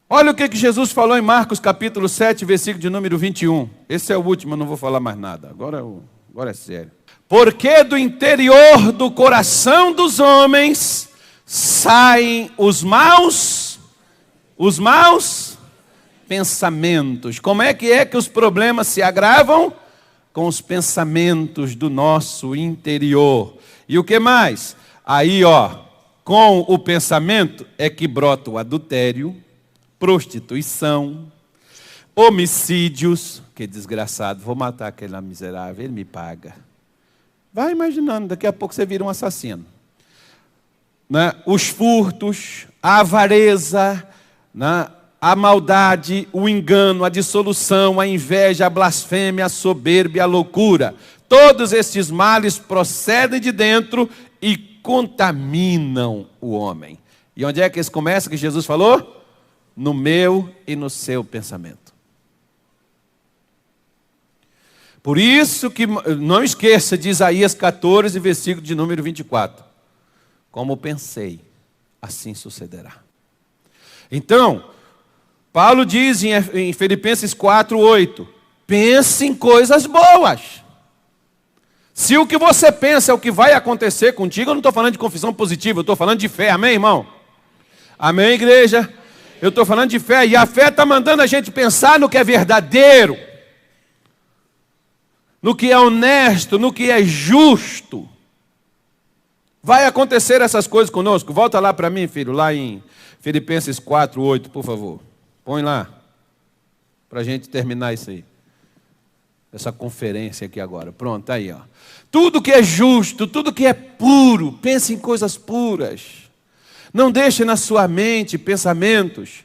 Olha o que Jesus falou em Marcos capítulo 7, versículo de número 21. Esse é o último, eu não vou falar mais nada. Agora é sério. Porque do interior do coração dos homens saem os maus pensamentos. Como é que os problemas se agravam? Com os pensamentos do nosso interior. E o que mais? Aí, com o pensamento é que brota o adultério, prostituição, homicídios, que desgraçado, vou matar aquele miserável, ele me paga. Vai imaginando, daqui a pouco você vira um assassino. Né? Os furtos, a avareza, né? A maldade, o engano, a dissolução, a inveja, a blasfêmia, a soberba, a loucura. Todos estes males procedem de dentro e contaminam o homem. E onde é que eles começam, que Jesus falou? No meu e no seu pensamento. Por isso que não esqueça de Isaías 14, versículo de número 24. Como pensei, assim sucederá. Então, Paulo diz em Filipenses 4, 8, pense em coisas boas. Se o que você pensa é o que vai acontecer contigo, eu não estou falando de confissão positiva, eu estou falando de fé, amém, irmão? Amém, igreja? Eu estou falando de fé, e a fé está mandando a gente pensar no que é verdadeiro, no que é honesto, no que é justo. Vai acontecer essas coisas conosco. Volta lá para mim, filho, lá em Filipenses 4, 8, por favor. Põe lá, para a gente terminar isso aí. Essa conferência aqui agora. Pronto, aí, ó. Tudo que é justo, tudo que é puro, pense em coisas puras. Não deixe na sua mente pensamentos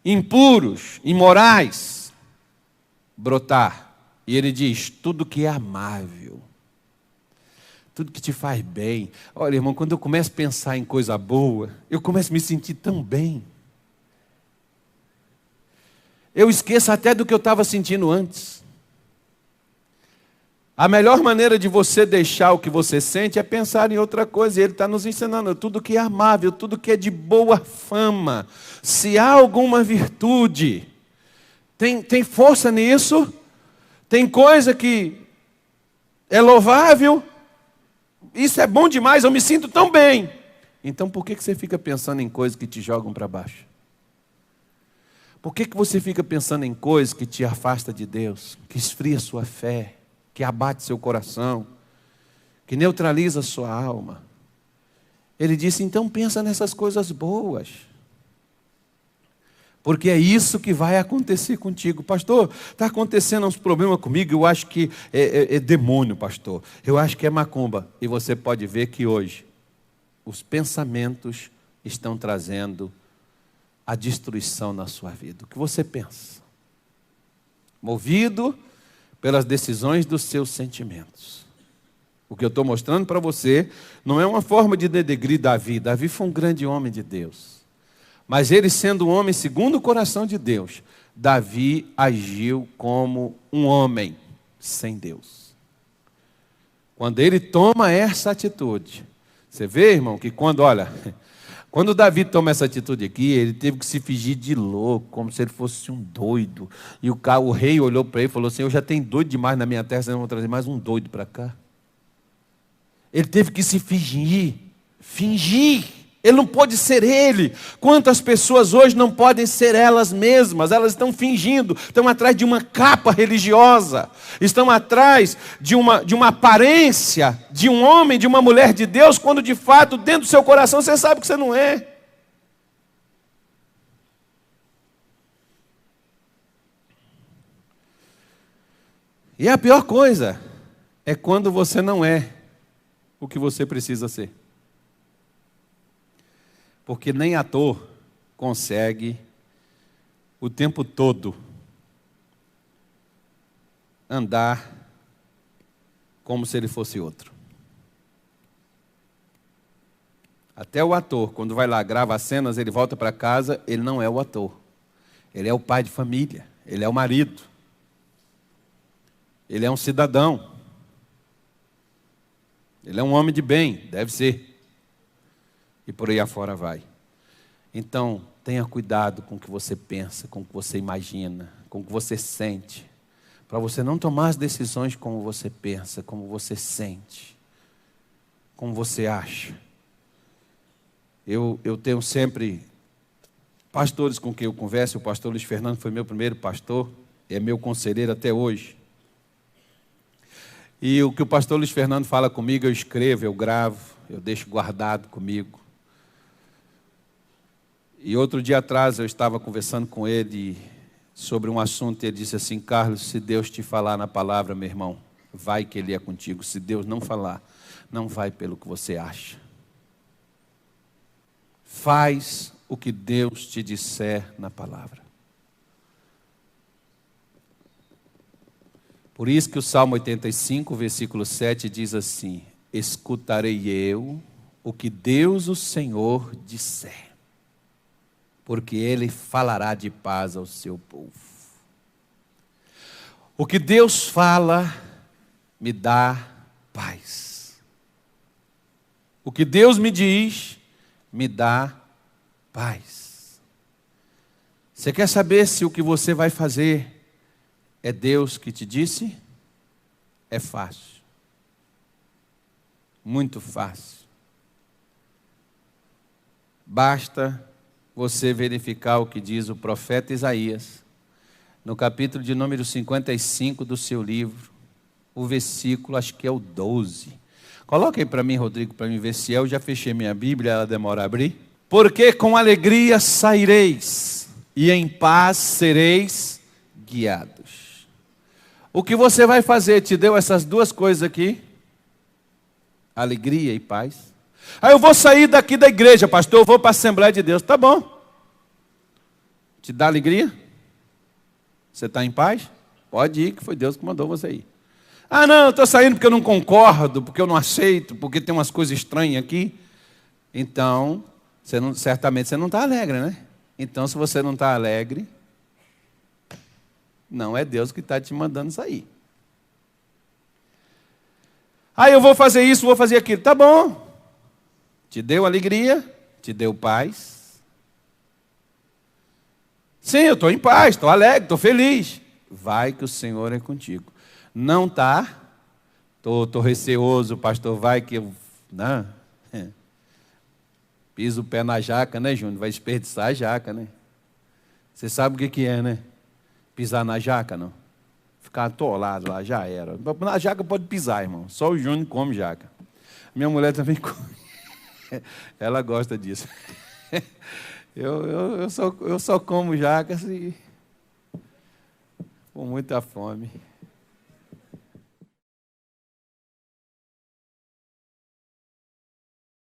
impuros, imorais, brotar. E ele diz, tudo que é amável, tudo que te faz bem. Olha, irmão, quando eu começo a pensar em coisa boa, eu começo a me sentir tão bem. Eu esqueço até do que eu estava sentindo antes. A melhor maneira de você deixar o que você sente é pensar em outra coisa. E ele está nos ensinando tudo que é amável, tudo que é de boa fama. Se há alguma virtude, tem força nisso, tem coisa que é louvável, isso é bom demais, eu me sinto tão bem. Então por que você fica pensando em coisas que te jogam para baixo? Por que você fica pensando em coisas que te afasta de Deus, que esfria sua fé, que abate seu coração, que neutraliza sua alma? Ele disse, então pensa nessas coisas boas. Porque é isso que vai acontecer contigo. Pastor, está acontecendo uns problemas comigo, eu acho que é demônio, pastor. Eu acho que é macumba. E você pode ver que hoje os pensamentos estão trazendo a destruição na sua vida. O que você pensa? Movido pelas decisões dos seus sentimentos. O que eu estou mostrando para você não é uma forma de denegrir Davi. Davi foi um grande homem de Deus. Mas ele sendo um homem segundo o coração de Deus, Davi agiu como um homem sem Deus. Quando ele toma essa atitude, você vê, irmão, que quando Davi toma essa atitude aqui, ele teve que se fingir de louco, como se ele fosse um doido. E o rei olhou para ele e falou assim: eu já tenho doido demais na minha terra, vocês não vão trazer mais um doido para cá. Ele teve que se fingir. Ele não pode ser ele. Quantas pessoas hoje não podem ser elas mesmas? Elas estão fingindo, estão atrás de uma capa religiosa, estão atrás de uma aparência de um homem, de uma mulher de Deus, quando de fato, dentro do seu coração, você sabe que você não é. E a pior coisa é quando você não é o que você precisa ser. Porque nem ator consegue o tempo todo andar como se ele fosse outro. Até o ator, quando vai lá, grava as cenas, ele volta para casa, ele não é o ator. Ele é o pai de família, ele é o marido. Ele é um cidadão. Ele é um homem de bem, deve ser. E por aí afora vai. Então, tenha cuidado com o que você pensa, com o que você imagina, com o que você sente, para você não tomar as decisões como você pensa, como você sente, como você acha. Eu tenho sempre pastores com quem eu converso. O pastor Luiz Fernando foi meu primeiro pastor, é meu conselheiro até hoje. E o que o pastor Luiz Fernando fala comigo, eu escrevo, eu gravo, eu deixo guardado comigo. E outro dia atrás eu estava conversando com ele sobre um assunto e ele disse assim: Carlos, se Deus te falar na palavra, meu irmão, vai que Ele é contigo. Se Deus não falar, não vai pelo que você acha. Faz o que Deus te disser na palavra. Por isso que o Salmo 85, versículo 7 diz assim: escutarei eu o que Deus, o Senhor, disser, porque Ele falará de paz ao seu povo. O que Deus fala me dá paz. O que Deus me diz me dá paz. Você quer saber se o que você vai fazer é Deus que te disse? É fácil. Muito fácil. Basta você verificar o que diz o profeta Isaías, no capítulo de número 55 do seu livro, o versículo, acho que é o 12. Coloca aí para mim, Rodrigo, para mim ver se eu já fechei minha Bíblia, ela demora a abrir. Porque com alegria saireis, e em paz sereis guiados. O que você vai fazer te deu essas duas coisas aqui? Alegria e paz. Aí eu vou sair daqui da igreja, pastor, eu vou para a Assembleia de Deus. Tá bom. Te dá alegria? Você está em paz? Pode ir, que foi Deus que mandou você ir. Ah, não, eu estou saindo porque eu não concordo, porque eu não aceito, porque tem umas coisas estranhas aqui. Então, certamente você não está alegre, né? Então, se você não está alegre, não é Deus que está te mandando sair. Ah, eu vou fazer isso, vou fazer aquilo. Tá bom. Te deu alegria, te deu paz. Sim, eu estou em paz, estou alegre, estou feliz. Vai que o Senhor é contigo. Não está? Estou receoso, pastor, vai que eu... Não. Pisa o pé na jaca, né, Júnior? Vai desperdiçar a jaca, né? Você sabe o que é, né? Pisar na jaca, não? Ficar atolado lá, já era. Na jaca pode pisar, irmão. Só o Júnior come jaca. Minha mulher também come. Ela gosta disso. Eu só como jaca se com muita fome.